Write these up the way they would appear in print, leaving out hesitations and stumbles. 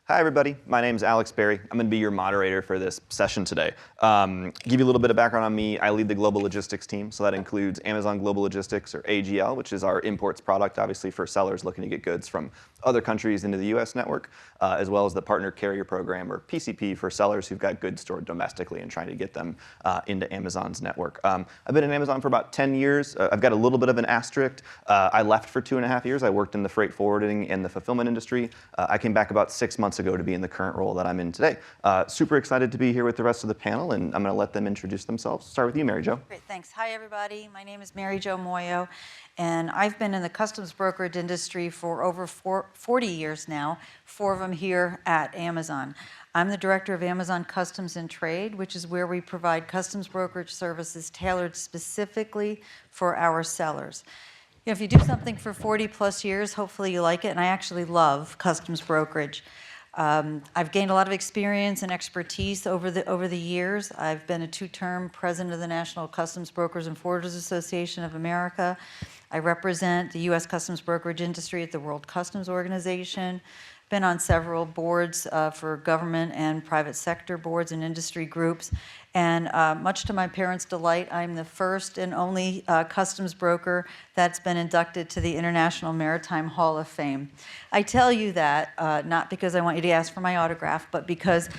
Hi, everybody. My name is Alex Berry. I'm going to be your moderator for this session today. Give you a little bit of background on me. I lead the global logistics team, so that includes Amazon Global Logistics, or AGL, which is our imports product, obviously, for sellers looking to get goods from other countries into the US network, as well as the Partner Carrier Program, or PCP, for sellers who've got goods stored domestically and trying to get them into Amazon's network. I've been in Amazon for about 10 years. I've got a little bit of an asterisk. I left for 2.5 years. I worked in the freight forwarding and the fulfillment industry. I came back about 6 months ago to be in the current role that I'm in today. Super excited to be here with the rest of the panel, and I'm going to let them introduce themselves. Start with you, Mary Jo. Great, thanks. Hi, everybody. My name is Mary Jo Moyo, and I've been in the customs brokerage industry for over 40 years now, 4 of them here at Amazon. I'm the director of Amazon Customs and Trade, which is where we provide customs brokerage services tailored specifically for our sellers. You know, if you do something for 40 plus years, hopefully you like it, and I actually love customs brokerage. I've gained a lot of experience and expertise over the years. I've been a 2-term president of the National Customs Brokers and Forwarders Association of America. I represent the U.S. customs brokerage industry at the World Customs Organization. Been on several boards for government and private sector boards and industry groups. And much to my parents' delight, I'm the first and only customs broker that's been inducted to the International Maritime Hall of Fame. I tell you that not because I want you to ask for my autograph, but because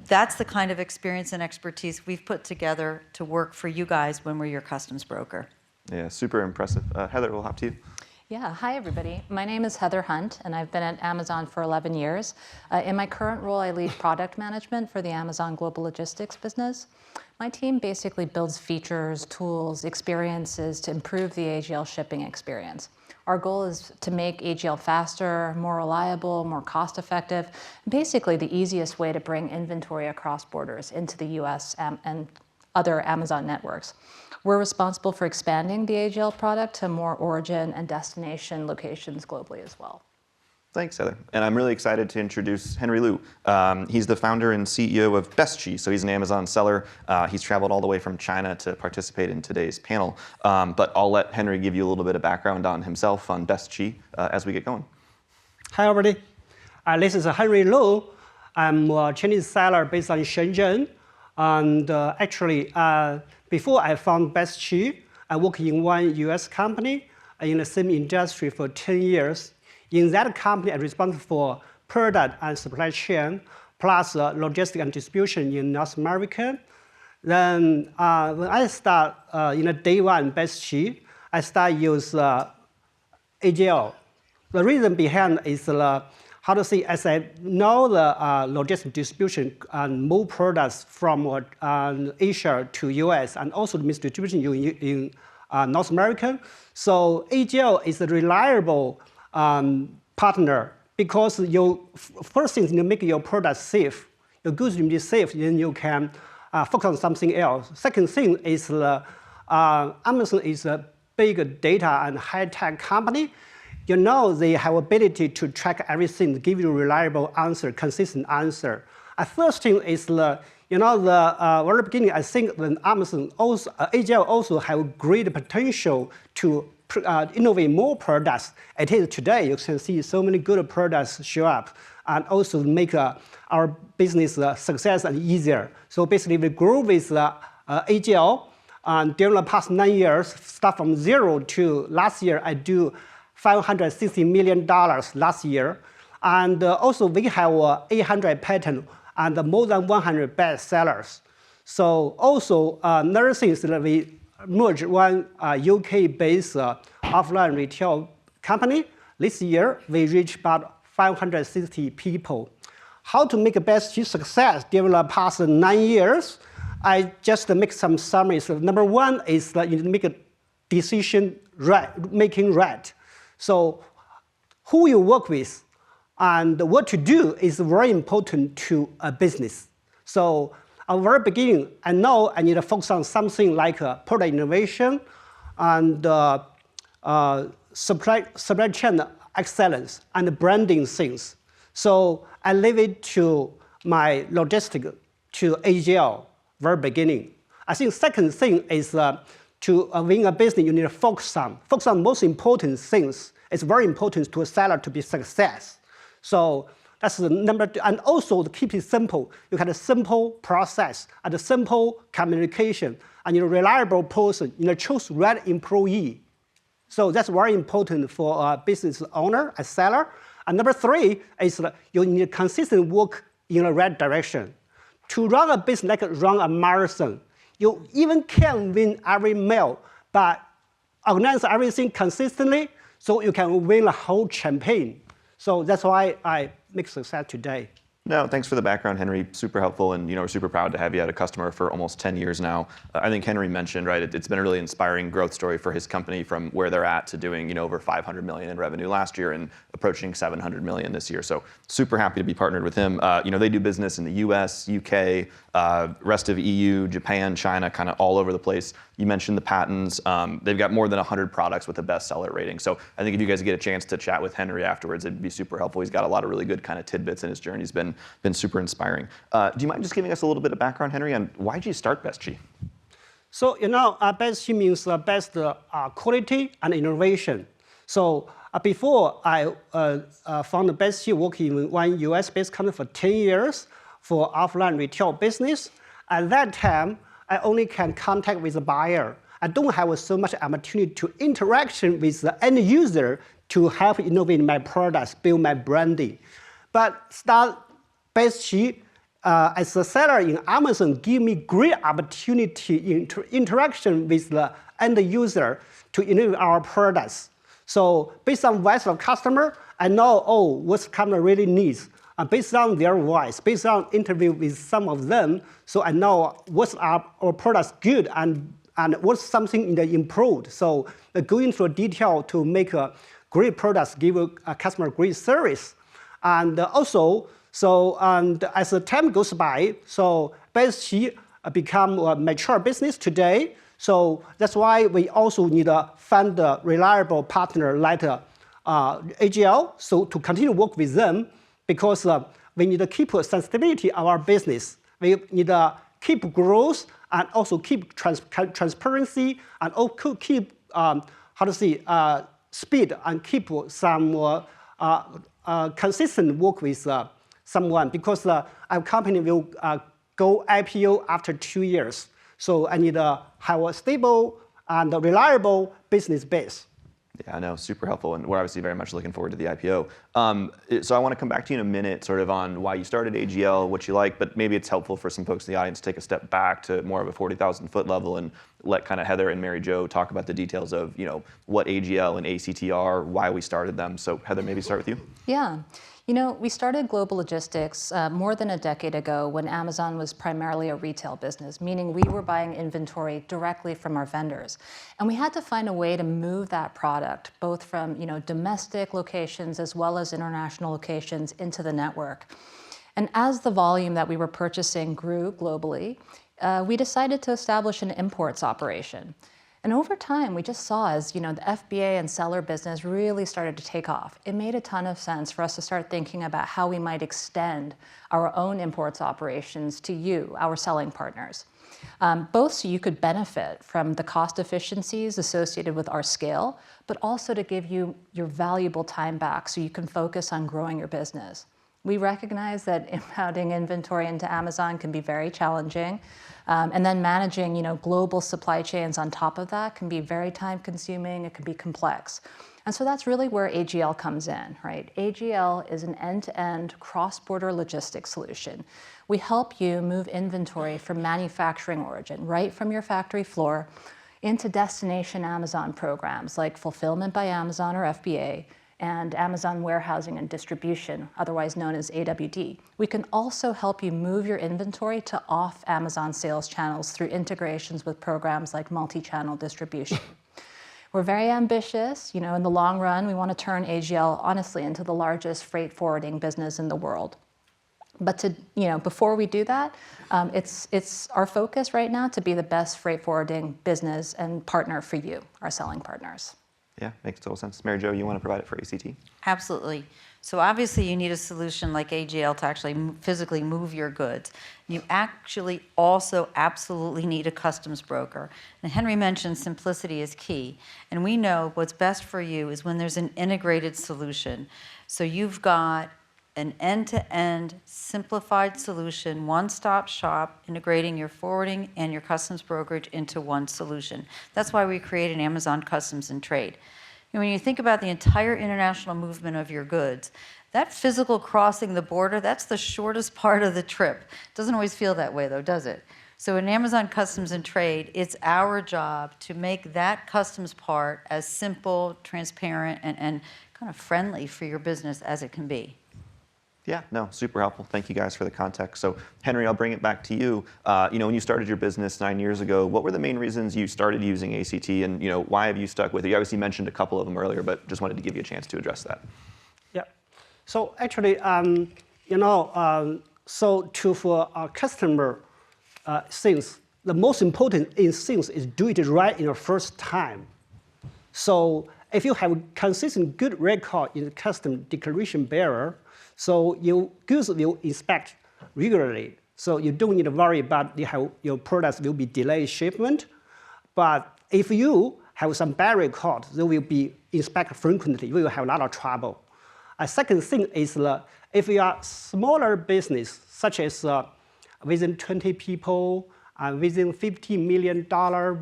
that's the kind of experience and expertise we've put together to work for you guys when we're your customs broker. Yeah, super impressive. Heather, we'll hop to you. Yeah, hi everybody. My name is Heather Hunt, and I've been at Amazon for 11 years. In my current role, I lead product management for the Amazon Global Logistics business. My team basically builds features, tools, experiences to improve the AGL shipping experience. Our goal is to make AGL faster, more reliable, more cost-effective, basically the easiest way to bring inventory across borders into the US and other Amazon networks. We're responsible for expanding the AGL product to more origin and destination locations globally as well. Thanks, Heather. And I'm really excited to introduce Henry Liu. He's the founder and CEO of BestChi, so he's an Amazon seller. He's traveled all the way from China to participate in today's panel. But I'll let Henry give you a little bit of background on himself, on BestChi, as we get going. Hi, everybody. This is Henry Liu. I'm a Chinese seller based on Shenzhen. And actually, before I found BestChi, I worked in one US company in the same industry for 10 years. In that company, I'm responsible for product and supply chain, plus logistics and distribution in North America. Then when I start in the day one BestChi, I start use AGL. The reason behind is how to say, as I know the logistics distribution and move products from Asia to US, and also the distribution in North America. So AGL is a reliable partner, because first thing is you make your product safe. Your goods will be safe, then you can focus on something else. Second thing is Amazon is a big data and high-tech company. You know they have ability to track everything, give you a reliable answer, consistent answer. First thing is the very beginning, I think that Amazon also, AGL also have great potential to innovate more products. It is today, you can see so many good products show up and also make our business success and easier. So basically we grew with AGL and during the past 9 years, start from zero to last year, I do $560 million last year. And also we have 800 patents and more than 100 best sellers. So also another thing is that we merged one UK-based offline retail company. This year, we reached about 560 people. How to make a BestChi success during the past 9 years? I just make some summaries. Number one is that you make a decision making right. So who you work with and what to do is very important to a business. So at the very beginning, I know I need to focus on something like product innovation and supply chain excellence and branding things. So I leave it to my logistics, to AGL, very beginning. I think second thing is to win a business, you need to focus on most important things. It's very important to a seller to be success. So That's the number two. And also to keep it simple. You have a simple process and a simple communication and you're a reliable person. Choose right employee. So that's very important for a business owner, a seller. And number three is that you need consistent work in the right direction. To run a business like run a marathon, you even can't win every mile, but organize everything consistently so you can win a whole campaign. So that's why I make success today. No, thanks for the background, Henry. Super helpful, and we're super proud to have you as a customer for almost 10 years now. I think Henry mentioned, right, it's been a really inspiring growth story for his company from where they're at to doing over 500 million in revenue last year and approaching 700 million this year. So super happy to be partnered with him. They do business in the US, UK, rest of EU, Japan, China, kind of all over the place. You mentioned the patents. They've got more than 100 products with a bestseller rating. So I think if you guys get a chance to chat with Henry afterwards, it'd be super helpful. He's got a lot of really good kind of tidbits in his journey. He's been super inspiring. Do you mind just giving us a little bit of background, Henry, on why did you start BestG? So, BestG means best quality and innovation. So before I found BestG working in one US-based company for 10 years for offline retail business. At that time, I only can contact with the buyer. I don't have so much opportunity to interaction with the end user to help innovate my products, build my branding. But start BestG as a seller in Amazon give me great opportunity in interaction with the end user to innovate our products. So based on voice of customer, I know, what customer really needs. And based on their voice, based on interview with some of them, so I know what's our products good and what's something that improved. So going through detail to make a great products, give a customer great service. And also, and as the time goes by, so BestG become a mature business today. So that's why we also need to find a reliable partner like AGL, so to continue to work with them, because we need to keep sensitivity of our business. We need to keep growth and also keep transparency and also keep, speed and keep some consistent work with someone, because our company will go IPO after 2 years. So I need to have a stable and reliable business base. Yeah, I know, super helpful, and we're obviously very much looking forward to the IPO. So I want to come back to you in a minute sort of on why you started AGL, what you like, but maybe it's helpful for some folks in the audience to take a step back to more of a 40,000-foot level and let kind of Heather and Mary Jo talk about the details of what AGL and ACT are, why we started them. So Heather, maybe start with you. Yeah. We started Global Logistics more than a decade ago when Amazon was primarily a retail business, meaning we were buying inventory directly from our vendors. And we had to find a way to move that product, both from domestic locations as well as international locations, into the network. And as the volume that we were purchasing grew globally, we decided to establish an imports operation. And over time, we just saw as the FBA and seller business really started to take off. It made a ton of sense for us to start thinking about how we might extend our own imports operations to you, our selling partners. Both so you could benefit from the cost efficiencies associated with our scale, but also to give you your valuable time back so you can focus on growing your business. We recognize that impounding inventory into Amazon can be very challenging. And then managing global supply chains on top of that can be very time-consuming, it can be complex. And so that's really where AGL comes in, right? AGL is an end-to-end cross-border logistics solution. We help you move inventory from manufacturing origin, right from your factory floor, into destination Amazon programs like Fulfillment by Amazon, or FBA, and Amazon Warehousing and Distribution, otherwise known as AWD. We can also help you move your inventory to off-Amazon sales channels through integrations with programs like multi-channel distribution. We're very ambitious. In the long run, we want to turn AGL, honestly, into the largest freight forwarding business in the world. But before we do that, it's our focus right now to be the best freight forwarding business and partner for you, our selling partners. Yeah, makes total sense. Mary Jo, you want to provide it for ACT? Absolutely. So obviously you need a solution like AGL to actually physically move your goods. You actually also absolutely need a customs broker. And Henry mentioned simplicity is key. And we know what's best for you is when there's an integrated solution. So you've got an end-to-end simplified solution, one-stop shop, integrating your forwarding and your customs brokerage into one solution. That's why we created Amazon Customs and Trade. And when you think about the entire international movement of your goods, that physical crossing the border, that's the shortest part of the trip. Doesn't always feel that way though, does it? So in Amazon Customs and Trade, it's our job to make that customs part as simple, transparent, and kind of friendly for your business as it can be. Yeah, no, super helpful. Thank you guys for the context. So Henry, I'll bring it back to you. When you started your business 9 years ago, what were the main reasons you started using ACT, and why have you stuck with it? You obviously mentioned a couple of them earlier, but just wanted to give you a chance to address that. Yeah. So actually, for our customer things, the most important in things is do it right in the first time. So if you have consistent good record in the custom declaration bearer, so your goods will inspect regularly. So you don't need to worry about your products will be delayed shipment. But if you have some bad record, they will be inspected frequently. You will have a lot of trouble. A second thing is if you are smaller business, such as within 20 people, within $50 million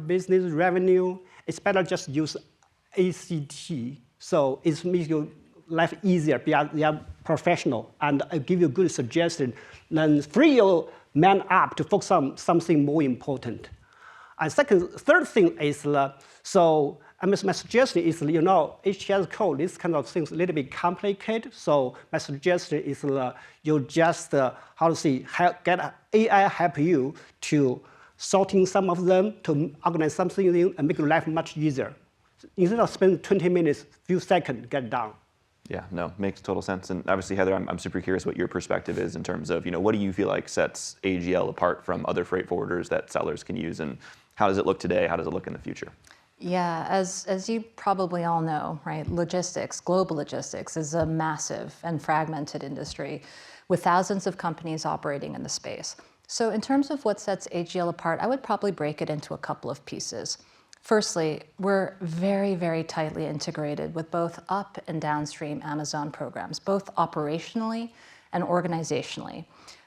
business revenue, it's better just use ACT. So it makes your life easier because they are professional, and I give you a good suggestion. Then free your man up to focus on something more important. And third thing is, my suggestion is, HTS code, this kind of things a little bit complicated. So my suggestion is you just, get AI help you to sorting some of them, to organize something and make your life much easier. Instead of spending 20 minutes, few seconds, get done. Yeah, no, makes total sense. And obviously, Heather, I'm super curious what your perspective is in terms of, what do you feel like sets AGL apart from other freight forwarders that sellers can use, and how does it look today? How does it look in the future? Yeah, as you probably all know, right, logistics, global logistics is a massive and fragmented industry with thousands of companies operating in the space. So in terms of what sets AGL apart, I would probably break it into a couple of pieces. Firstly, we're very, very tightly integrated with both up and downstream Amazon programs, both operationally and organizationally.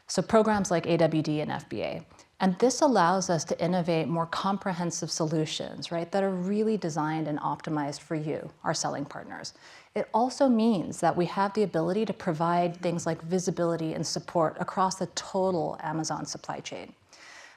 So programs like AWD and FBA. And this allows us to innovate more comprehensive solutions, right, that are really designed and optimized for you, our selling partners. It also means that we have the ability to provide things like visibility and support across the total Amazon supply chain.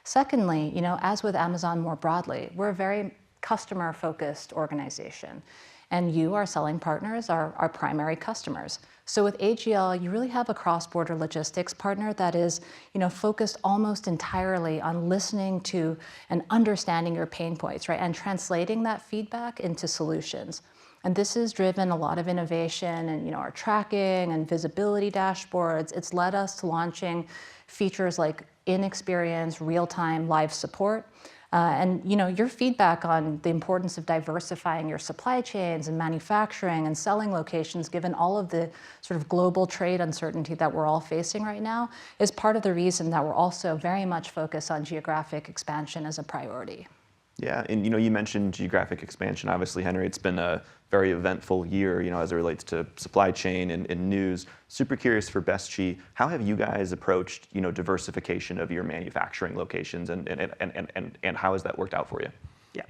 Secondly, as with Amazon more broadly, we're a very customer-focused organization. And you, our selling partners, are our primary customers. So with AGL, you really have a cross-border logistics partner that is, focused almost entirely on listening to and understanding your pain points, right, and translating that feedback into solutions. And this has driven a lot of innovation and, our tracking and visibility dashboards. It's led us to launching features like in-experience, real-time live support. And your feedback on the importance of diversifying your supply chains and manufacturing and selling locations, given all of the sort of global trade uncertainty that we're all facing right now, is part of the reason that we're also very much focused on geographic expansion as a priority. Yeah, and you mentioned geographic expansion. Obviously, Henry, it's been a very eventful year, as it relates to supply chain and news. Super curious for BestShe, how have you guys approached, diversification of your manufacturing locations, and how has that worked out for you? Yeah.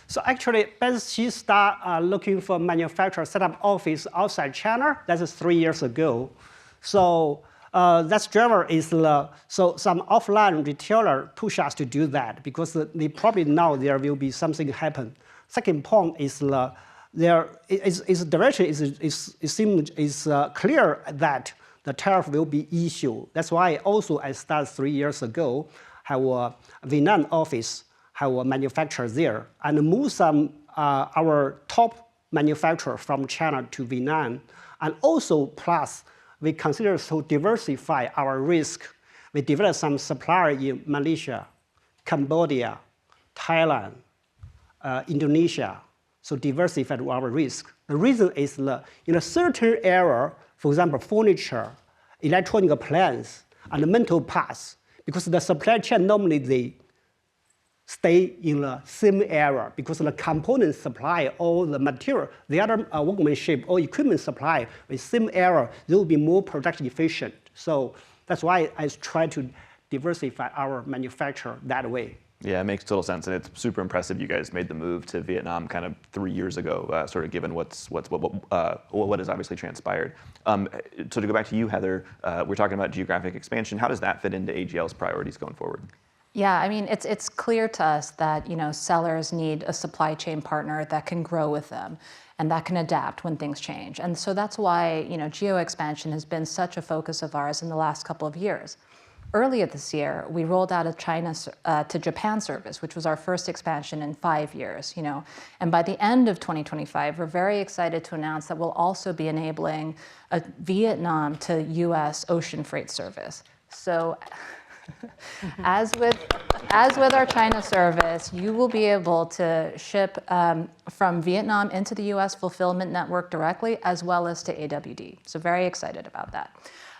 So actually, BestShe start looking for manufacturer set up office outside China. That is 3 years ago. So that driver is so some offline retailer push us to do that because they probably know there will be something happen. Second point is direction is clear that the tariff will be issued. That's why also I started 3 years ago, have a Vietnam office, have a manufacturer there, and move some our top manufacturer from China to Vietnam, and also plus we consider to diversify our risk. We developed some supplier in Malaysia, Cambodia, Thailand, Indonesia, so diversified our risk. The reason is in a certain area, for example, furniture, electronic appliance, and mental parts, because the supply chain normally stay in the same area because the component supply or the material, the other workmanship or equipment supply with same area, they will be more production efficient. So that's why I try to diversify our manufacture that way. Yeah, it makes total sense, and it's super impressive you guys made the move to Vietnam kind of 3 years ago, sort of given what has obviously transpired. So to go back to you, Heather, we're talking about geographic expansion. How does that fit into AGL's priorities going forward? Yeah, I mean, it's clear to us that, sellers need a supply chain partner that can grow with them and that can adapt when things change. And so that's why, geo expansion has been such a focus of ours in the last couple of years. Earlier this year, we rolled out a China to Japan service, which was our first expansion in 5 years, And by the end of 2025, we're very excited to announce that we'll also be enabling a Vietnam to US ocean freight service. So as with our China service, you will be able to ship from Vietnam into the US fulfillment network directly, as well as to AWD. So very excited about that.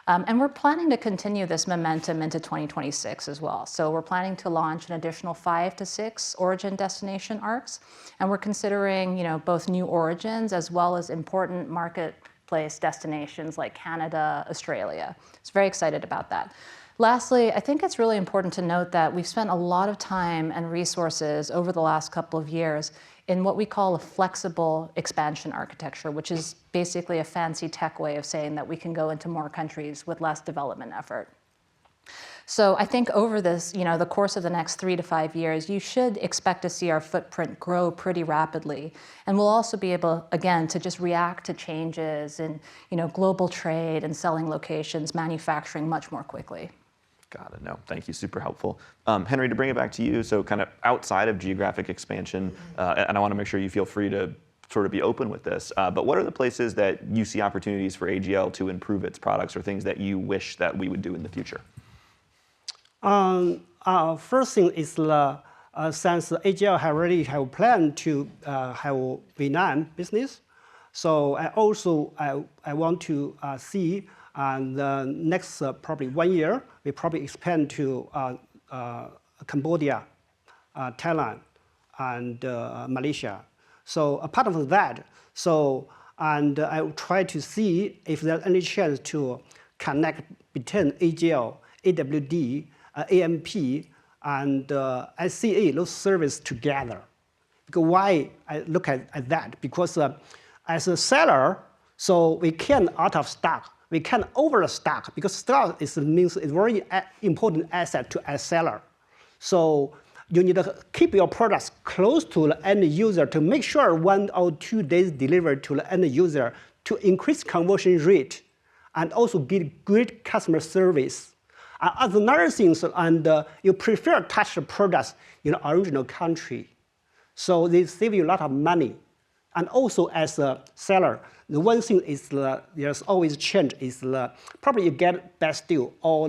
And we're planning to continue this momentum into 2026 as well. So we're planning to launch an additional 5 to 6 origin destination arcs. And we're considering, both new origins as well as important marketplace destinations like Canada, Australia. So very excited about that. Lastly, I think it's really important to note that we've spent a lot of time and resources over the last couple of years in what we call a flexible expansion architecture, which is basically a fancy tech way of saying that we can go into more countries with less development effort. So I think over this, the course of the next 3 to 5 years, you should expect to see our footprint grow pretty rapidly. And we'll also be able, again, to just react to changes in, global trade and selling locations, manufacturing much more quickly. Got it. No, thank you. Super helpful. Henry, to bring it back to you, so kind of outside of geographic expansion, and I want to make sure you feel free to sort of be open with this, but what are the places that you see opportunities for AGL to improve its products or things that you wish that we would do in the future? First thing is since AGL already have planned to have Vietnam business, so I want to see the next probably 1 year, we probably expand to Cambodia, Thailand, and Malaysia. So apart from that, I will try to see if there's any chance to connect between AGL, AWD, AMP, and SCA, those services together. Because why I look at that? Because as a seller, so we can out of stock. We can overstock because stock means it's very important asset to a seller. So you need to keep your products close to the end user to make sure 1 or 2 days delivered to the end user to increase conversion rate and also give great customer service. Another thing, you prefer to touch the products in the original country. So they save you a lot of money. And also as a seller, the one thing is there's always change is probably you get best deal or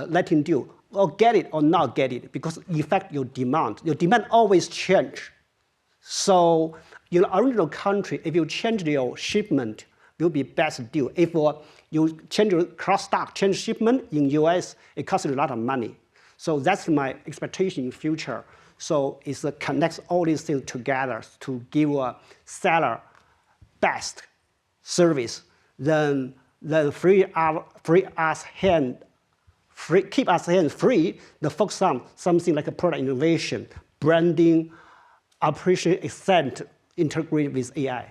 letting deal, or get it or not get it, because it affects your demand. Your demand always change. So in the original country, if you change your shipment, will be best deal. If you change your cross stock, change shipment in US, it costs you a lot of money. So that's my expectation in future. So it connects all these things together to give a seller best service, then keep us hands free to focus on something like a product innovation, branding, operation extent, integrate with AI.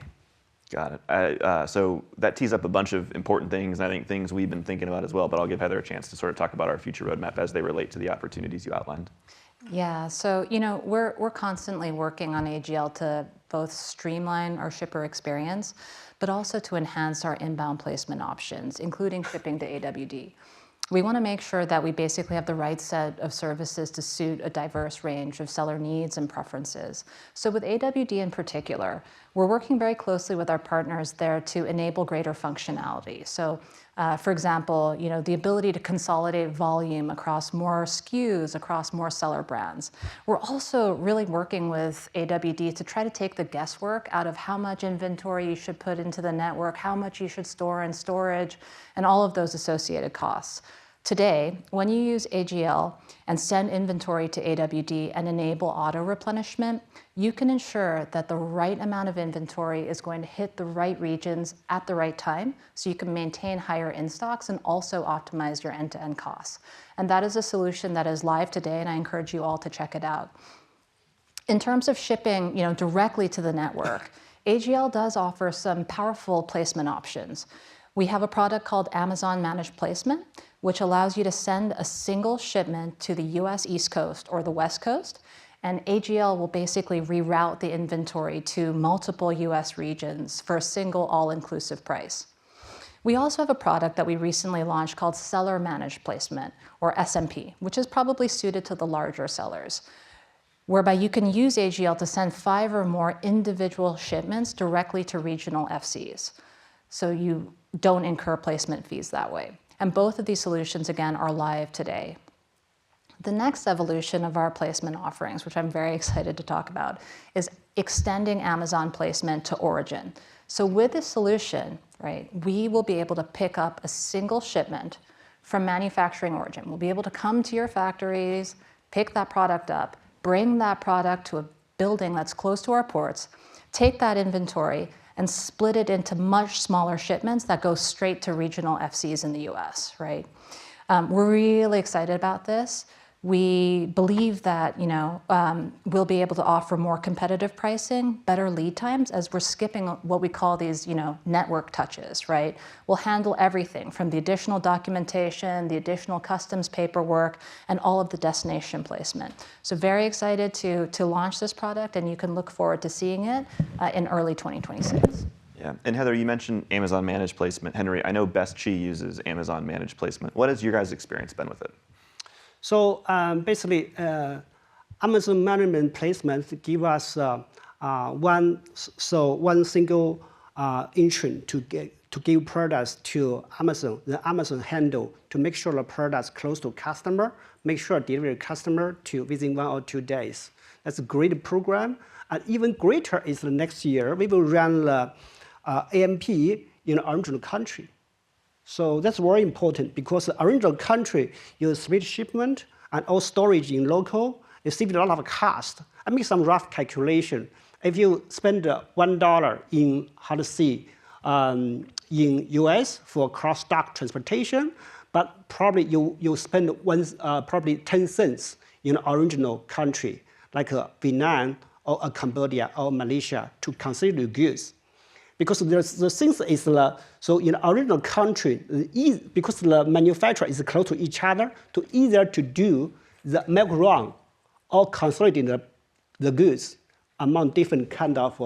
Got it. So that tees up a bunch of important things, and I think things we've been thinking about as well, but I'll give Heather a chance to sort of talk about our future roadmap as they relate to the opportunities you outlined. Yeah, so we're constantly working on AGL to both streamline our shipper experience, but also to enhance our inbound placement options, including shipping to AWD. We want to make sure that we basically have the right set of services to suit a diverse range of seller needs and preferences. So with AWD in particular, we're working very closely with our partners there to enable greater functionality. So for example, the ability to consolidate volume across more SKUs, across more seller brands. We're also really working with AWD to try to take the guesswork out of how much inventory you should put into the network, how much you should store in storage, and all of those associated costs. Today, when you use AGL and send inventory to AWD and enable auto replenishment, you can ensure that the right amount of inventory is going to hit the right regions at the right time, so you can maintain higher in-stocks and also optimize your end-to-end costs. And that is a solution that is live today, and I encourage you all to check it out. In terms of shipping, directly to the network, AGL does offer some powerful placement options. We have a product called Amazon Managed Placement, which allows you to send a single shipment to the US East Coast or the West Coast, and AGL will basically reroute the inventory to multiple US regions for a single all-inclusive price. We also have a product that we recently launched called Seller Managed Placement, or SMP, which is probably suited to the larger sellers, whereby you can use AGL to send 5 or more individual shipments directly to regional FCs. So you don't incur placement fees that way. And both of these solutions, again, are live today. The next evolution of our placement offerings, which I'm very excited to talk about, is extending Amazon placement to origin. So with this solution, right, we will be able to pick up a single shipment from manufacturing origin. We'll be able to come to your factories, pick that product up, bring that product to a building that's close to our ports, take that inventory, and split it into much smaller shipments that go straight to regional FCs in the US, right? We're really excited about this. We believe that we'll be able to offer more competitive pricing, better lead times, as we're skipping what we call these network touches, right? We'll handle everything from the additional documentation, the additional customs paperwork, and all of the destination placement. So very excited to launch this product, and you can look forward to seeing it in early 2026. Yeah, and Heather, you mentioned Amazon Managed Placement. Henry, I know Best Chi uses Amazon Managed Placement. What has your guys' experience been with it? So basically, Amazon Managed Placement give us one single entrant to give products to Amazon. The Amazon handle to make sure the products close to customer, make sure delivery customer to within 1 or 2 days. That's a great program. And even greater is the next year we will run the AMP in the original country. So that's very important because the original country use split shipment and all storage in local. It saves a lot of cost. I make some rough calculation. If you spend $1 in US for cross-dock transportation, but probably you spend probably 10 cents in the original country, like Vietnam or Cambodia or Malaysia, to consider the goods. Because the things is so in the original country, because the manufacturer is close to each other, to either to do the milk run or consolidate the goods among different kind of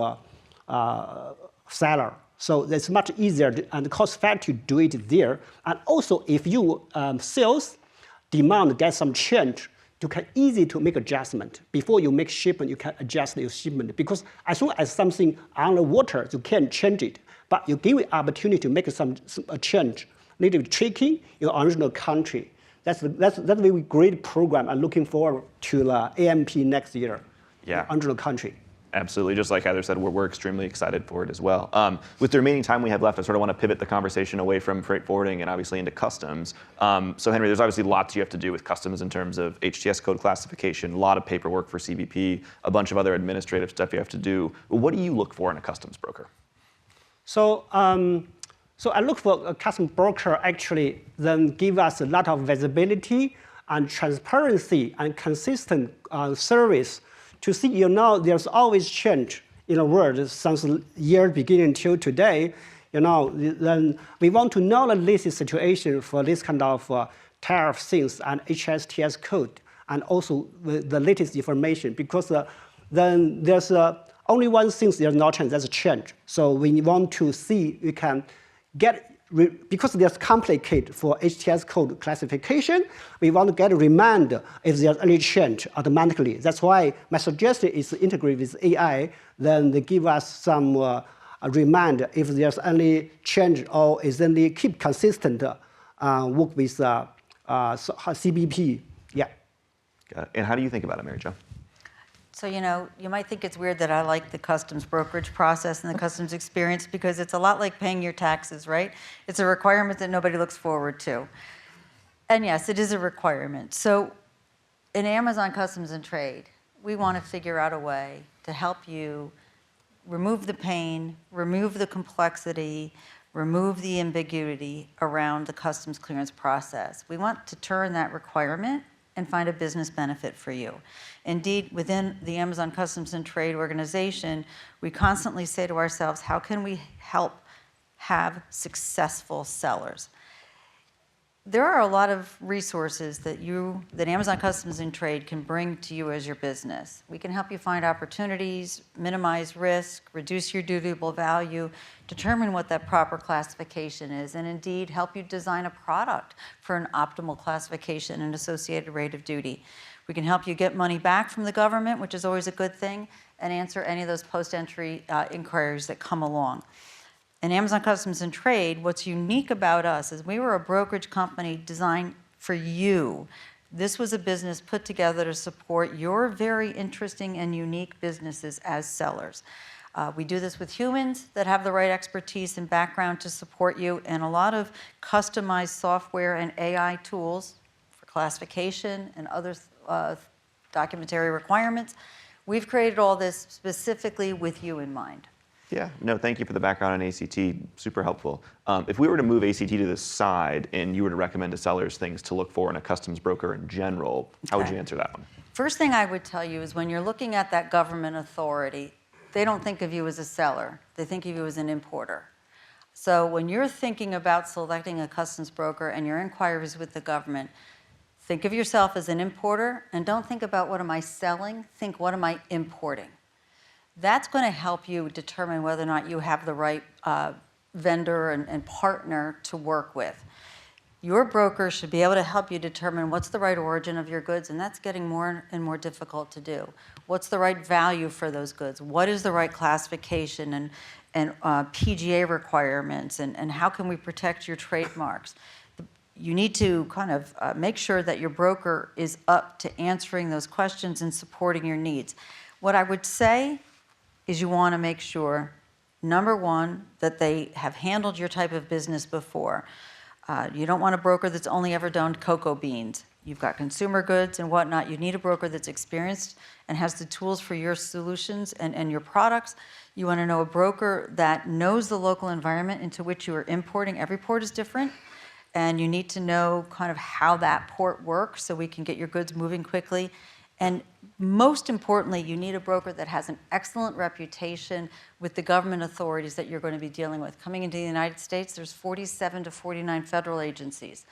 seller. So it's much easier and cost effective to do it there. And also, if you sales demand get some change, you can easy to make adjustment. Before you make shipment, you can adjust your shipment because as soon as something on the water, you can change it. But you give it opportunity to make a change, little bit tricky in your original country. That's a very great program. I'm looking forward to the AMP next year. Yeah. Original country. Absolutely. Just like Heather said, we're extremely excited for it as well. With the remaining time we have left, I sort of want to pivot the conversation away from freight forwarding and obviously into customs. So Henry, there's obviously lots you have to do with customs in terms of HTS code classification, a lot of paperwork for CBP, a bunch of other administrative stuff you have to do. What do you look for in a customs broker? So I look for a customs broker actually then give us a lot of visibility and transparency and consistent service to see, there's always change in the world since the year beginning till today. Then we want to know the latest situation for this kind of tariff things and HSTS code, and also the latest information, because then there's only one thing there's no change, that's a change. So we want to see we can get, because there's complicated for HTS code classification, we want to get a reminder if there's any change automatically. That's why my suggestion is to integrate with AI, then they give us some a reminder if there's any change or is any keep consistent work with CBP. Yeah. Got it. And how do you think about it, Mary Jo? So, you might think it's weird that I like the customs brokerage process and the customs experience because it's a lot like paying your taxes, right? It's a requirement that nobody looks forward to. And yes, it is a requirement. So in Amazon Customs and Trade, we want to figure out a way to help you remove the pain, remove the complexity, remove the ambiguity around the customs clearance process. We want to turn that requirement and find a business benefit for you. Indeed, within the Amazon Customs and Trade organization, we constantly say to ourselves, how can we help have successful sellers? There are a lot of resources that Amazon Customs and Trade can bring to you as your business. We can help you find opportunities, minimize risk, reduce your dutiable value, determine what that proper classification is, and indeed help you design a product for an optimal classification and associated rate of duty. We can help you get money back from the government, which is always a good thing, and answer any of those post-entry inquiries that come along. In Amazon Customs and Trade, what's unique about us is we were a brokerage company designed for you. This was a business put together to support your very interesting and unique businesses as sellers. We do this with humans that have the right expertise and background to support you, and a lot of customized software and AI tools for classification and other documentary requirements. We've created all this specifically with you in mind. Yeah, no, thank you for the background on ACT, super helpful. If we were to move ACT to the side and you were to recommend to sellers things to look for in a customs broker in general, how would you answer that one? First thing I would tell you is when you're looking at that government authority, they don't think of you as a seller, they think of you as an importer. So when you're thinking about selecting a customs broker and your inquiries with the government, think of yourself as an importer and don't think about what am I selling, think what am I importing. That's going to help you determine whether or not you have the right vendor and partner to work with. Your broker should be able to help you determine what's the right origin of your goods, and that's getting more and more difficult to do. What's the right value for those goods? What is the right classification and PGA requirements, and how can we protect your trademarks? You need to kind of make sure that your broker is up to answering those questions and supporting your needs. What I would say is you want to make sure, number one, that they have handled your type of business before. You don't want a broker that's only ever done cocoa beans. You've got consumer goods and whatnot. You need a broker that's experienced and has the tools for your solutions and your products. You want to know a broker that knows the local environment into which you are importing. Every port is different, and you need to know kind of how that port works so we can get your goods moving quickly. And most importantly, you need a broker that has an excellent reputation with the government authorities that you're going to be dealing with. Coming into the United States, there's 47 to 49 federal agencies.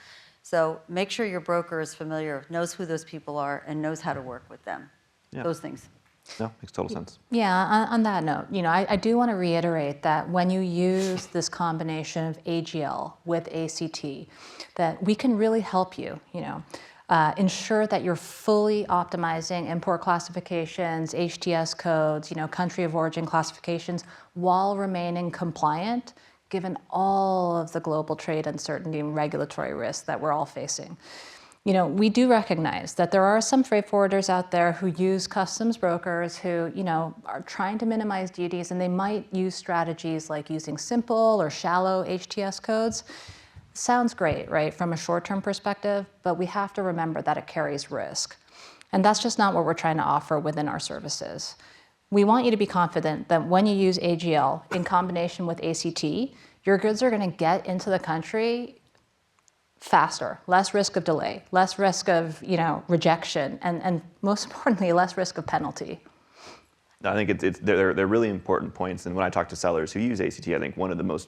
So make sure your broker is familiar, knows who those people are, and knows how to work with them. Yeah. Those things. No, makes total sense. Yeah, on that note, I do want to reiterate that when you use this combination of AGL with ACT, that we can really help you, ensure that you're fully optimizing import classifications, HTS codes, country of origin classifications, while remaining compliant, given all of the global trade uncertainty and regulatory risks that we're all facing. We do recognize that there are some freight forwarders out there who use customs brokers who, are trying to minimize duties, and they might use strategies like using simple or shallow HTS codes. Sounds great, right, from a short-term perspective, but we have to remember that it carries risk. And that's just not what we're trying to offer within our services. We want you to be confident that when you use AGL in combination with ACT, your goods are going to get into the country faster, less risk of delay, less risk of rejection, and most importantly, less risk of penalty. I think they're really important points. And when I talk to sellers who use ACT, I think one of the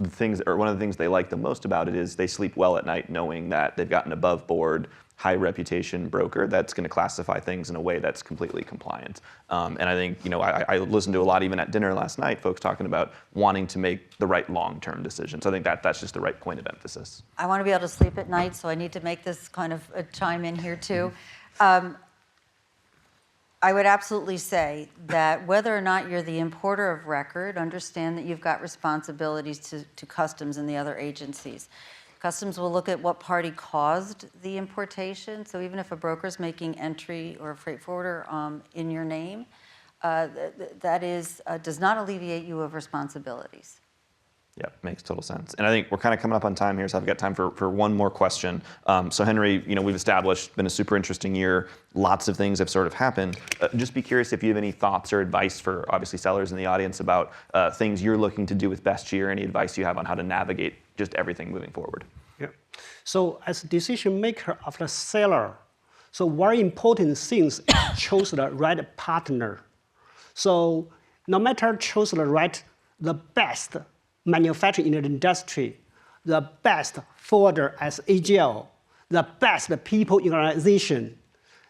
things they like the most about it is they sleep well at night knowing that they've got an above board, high reputation broker that's going to classify things in a way that's completely compliant. And I think, I listened to a lot even at dinner last night, folks talking about wanting to make the right long-term decision. So I think that's just the right point of emphasis. I want to be able to sleep at night, so I need to make this kind of a chime in here too. I would absolutely say that whether or not you're the importer of record, understand that you've got responsibilities to customs and the other agencies. Customs will look at what party caused the importation. So even if a broker is making entry or a freight forwarder in your name, that does not alleviate you of responsibilities. Yeah, makes total sense. And I think we're kind of coming up on time here, so I've got time for one more question. So Henry, we've established, been a super interesting year. Lots of things have sort of happened. Just be curious if you have any thoughts or advice for obviously sellers in the audience about things you're looking to do with BestChi, or any advice you have on how to navigate just everything moving forward. Yeah. So as a decision maker of the seller, so very important things is choose the right partner. So no matter choose the best manufacturer in the industry, the best forwarder as AGL, the best people in organization,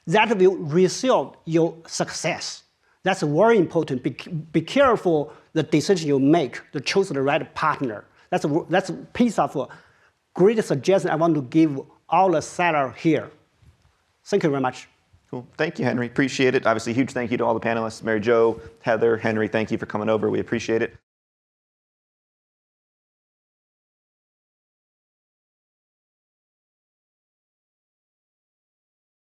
that will result your success. That's very important. Be careful the decision you make to choose the right partner. That's a piece of great suggestion I want to give all the sellers here. Thank you very much. Cool. Thank you, Henry. Appreciate it. Obviously, huge thank you to all the panelists. Mary Jo, Heather, Henry, thank you for coming over. We appreciate it.